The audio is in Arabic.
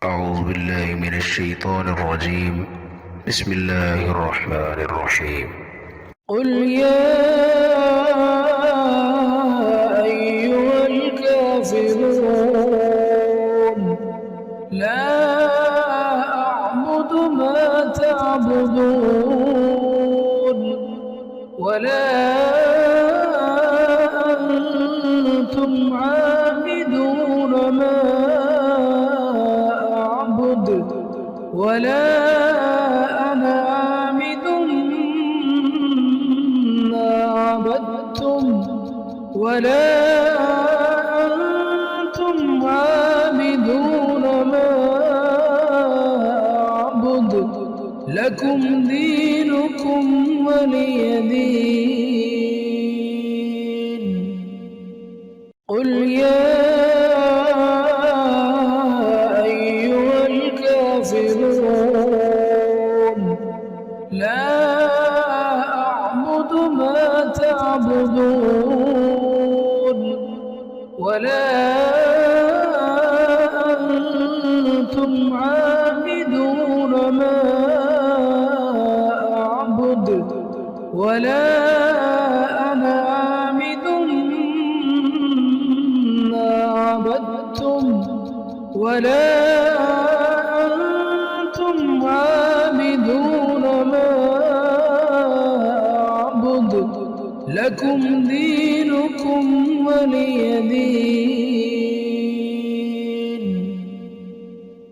أعوذ بالله من الشيطان الرجيم. بسم الله الرحمن الرحيم. قل يا أيها الكافرون لا أعبد ما تعبدون ولا أنتم عابدون ما أعبد ولا أنا عابد ما عبدتم ولا أنتم عابدون ما أعبد لكم دينكم ولي دين. قل يا أيها الكافرون لا أعبد ما تعبدون ولا أنتم عابدون ما أعبد ولا أنا عابد ما عبدتم ولا أنتم عابدون ما أعبد لكم